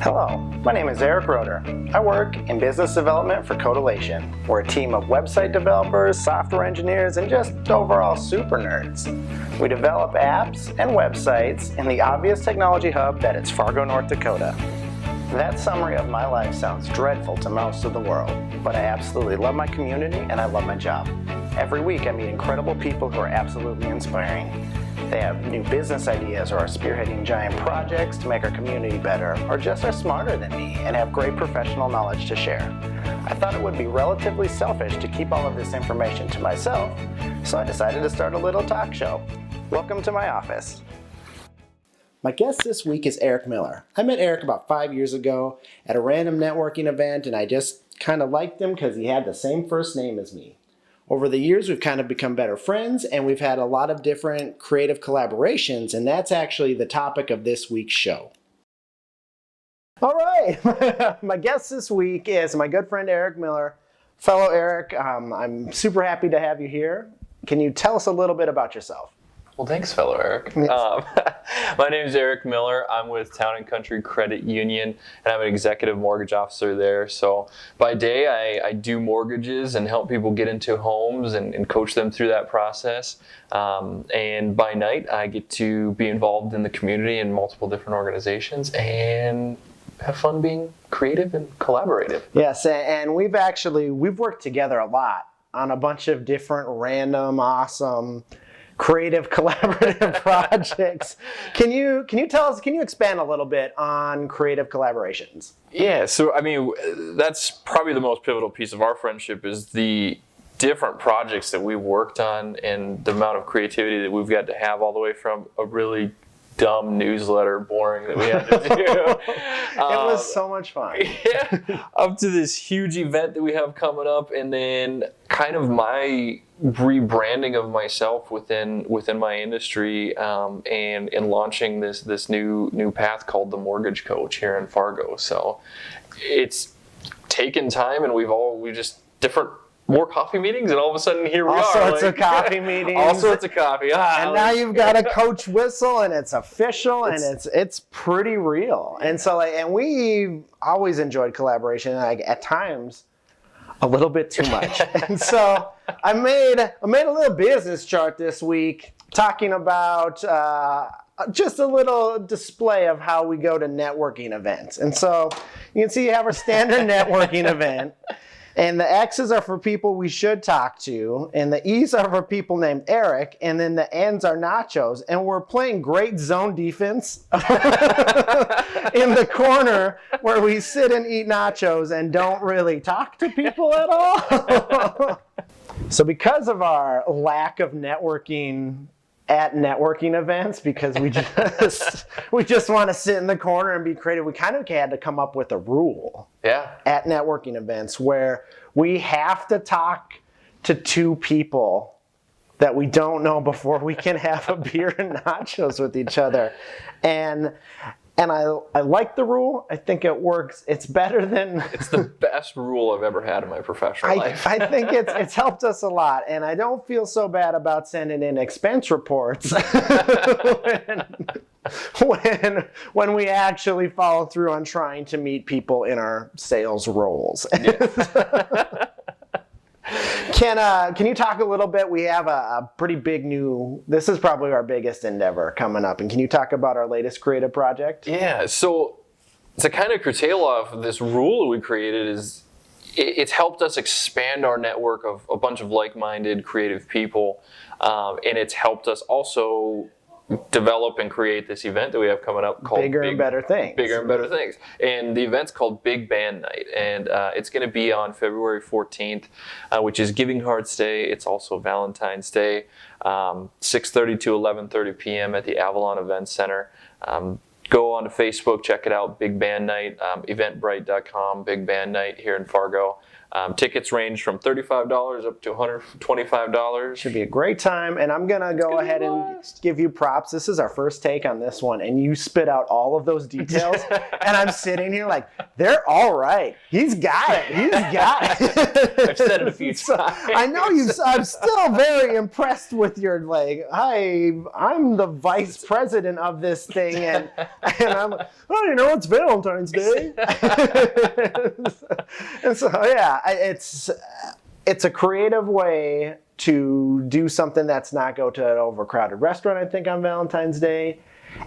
Hello, my name is Eric Roeder. I work in business development for Codilation. We're a team of website developers, software engineers, and just overall super nerds. We develop apps and websites in the obvious technology hub that is Fargo, North Dakota. That summary of my life sounds dreadful to most of the world, but I absolutely love my community and I love my job. Every week I meet incredible people who are absolutely inspiring. They have new business ideas or are spearheading giant projects to make our community better, or just are smarter than me and have great professional knowledge to share. I thought it would be relatively selfish to keep all of this information to myself, so I decided to start a little talk show. Welcome to my office. My guest this week is Eric Miller. I met Eric about 5 years ago at a random networking event, and I just kind of liked him because he had the same first name as me. Over the years, we've kind of become better friends, and we've had a lot of different creative collaborations, and that's actually the topic of this week's show. All right, my guest this week is my good friend Eric Miller. Fellow Eric, I'm super happy to have you here. Can you tell us a little bit about yourself? Well, thanks, fellow Eric. Yes. My name is Eric Miller. I'm with Town & Country Credit Union, and I'm an executive mortgage officer there. So by day, I do mortgages and help people get into homes and coach them through that process. And by night, I get to be involved in the community in multiple different organizations and have fun being creative and collaborative. Yes, and we've worked together a lot on a bunch of different random, awesome, creative collaborative projects. Can you expand a little bit on creative collaborations? Yeah, so I mean, that's probably the most pivotal piece of our friendship is the different projects that we've worked on and the amount of creativity that we've got to have, all the way from a really dumb newsletter, boring, that we had to do. It was so much fun. Yeah, up to this huge event that we have coming up, and then kind of my rebranding of myself within my industry, and launching this new path called the Mortgage Coach here in Fargo. So it's taken time, and we just different more coffee meetings, and all of a sudden here we are. All sorts of coffee meetings. All sorts of coffee. And now you've got a coach whistle, and it's official, and it's pretty real. And so, and we always enjoyed collaboration, at times a little bit too much. And so I made a little business chart this week talking about just a little display of how we go to networking events. And so you can see you have our standard networking event. And the X's are for people we should talk to, and the E's are for people named Eric, and then the N's are nachos. And we're playing great zone defense in the corner where we sit and eat nachos and don't really talk to people at all. So because of our lack of networking at networking events, because we just want to sit in the corner and be creative, we kind of had to come up with a rule. Yeah. At networking events where we have to talk to two people that we don't know before we can have a beer and nachos with each other. And I like the rule. I think it works. It's better than... It's the best rule I've ever had in my professional life. I think it's helped us a lot. And I don't feel so bad about sending in expense reports when we actually follow through on trying to meet people in our sales roles. Yeah. Can you talk a little bit? We have a pretty big this is probably our biggest endeavor coming up. And can you talk about our latest creative project? Yeah, so to kind of curtail off of this rule that we created is it's helped us expand our network of a bunch of like-minded creative people. And it's helped us also develop and create this event that we have coming up called Bigger and Better Things. Bigger and Better Things. And the event's called Big Band Night. And it's going to be on February 14th, which is Giving Hearts Day. It's also Valentine's Day, 6:30 to 11:30 p.m. at the Avalon Event Center. Go on to Facebook, check it out, Big Band Night, eventbrite.com, Big Band Night here in Fargo. Tickets range from $35 up to $125. Should be a great time, and I'm gonna go ahead and give you props. This is our first take on this one, and you spit out all of those details, and I'm sitting here like, they're all right. He's got it. He's got it. I've said it a few times. I know you. I'm still very impressed with your I'm the vice president of this thing, and I'm like, oh, it's Valentine's Day, and so yeah. It's a creative way to do something that's not go to an overcrowded restaurant, I think, on Valentine's Day.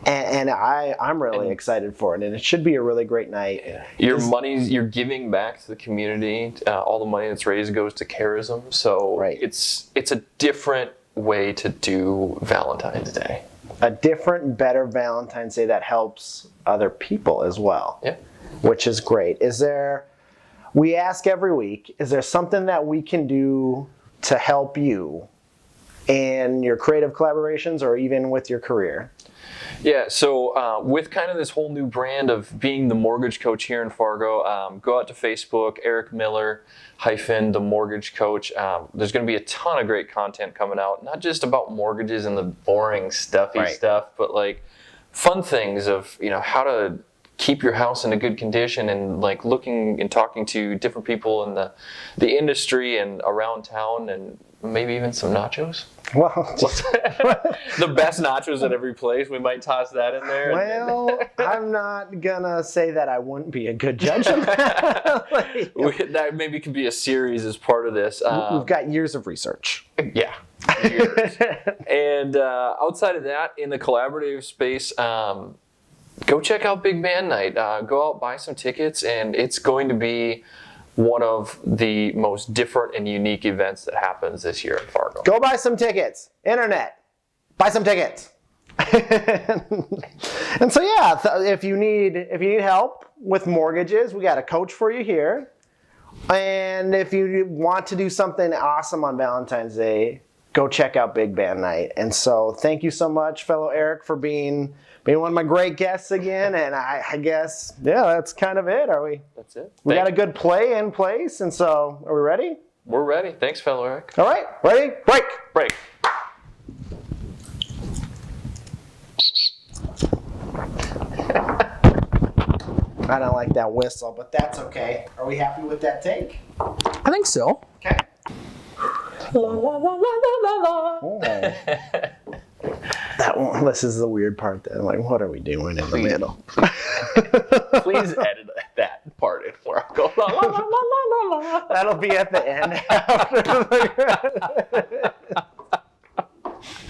And I'm really excited for it. And it should be a really great night. You're giving back to the community. All the money that's raised goes to Charism. So right. It's a different way to do Valentine's Day. A different, better Valentine's Day that helps other people as well. Yeah. Which is great. We ask every week, is there something that we can do to help you in your creative collaborations or even with your career? Yeah, so with kind of this whole new brand of being the mortgage coach here in Fargo, go out to Facebook, Eric Miller -- the mortgage coach. There's going to be a ton of great content coming out, not just about mortgages and the boring, stuffy stuff, but like fun things of how to keep your house in a good condition, and like looking and talking to different people in the industry and around town, and maybe even some nachos. Well, the best nachos at every place. We might toss that in there. Well, I'm not gonna say that I wouldn't be a good judge of that. That maybe could be a series as part of this. We've got years of research. Yeah. Years. And outside of that, in the collaborative space, go check out Big Band Night. Go out, buy some tickets, and it's going to be one of the most different and unique events that happens this year at Fargo. Go buy some tickets. Internet. Buy some tickets. And so yeah, if you need help with mortgages, we got a coach for you here. And if you want to do something awesome on Valentine's Day, go check out Big Band Night. And so thank you so much, fellow Eric, for being one of my great guests again. And I guess, yeah, that's kind of it. Are we? That's it. We got a good play in place. And so are we ready? We're ready. Thanks, fellow Eric. All right. Ready? Break. Break. I don't like that whistle, but that's okay. Are we happy with that take? I think so. Okay. La la la la la la. Oh. That one. This is the weird part. That I'm like, what are we doing in the middle? Please edit that part in where I go la la la la la la. That'll be at the end. After the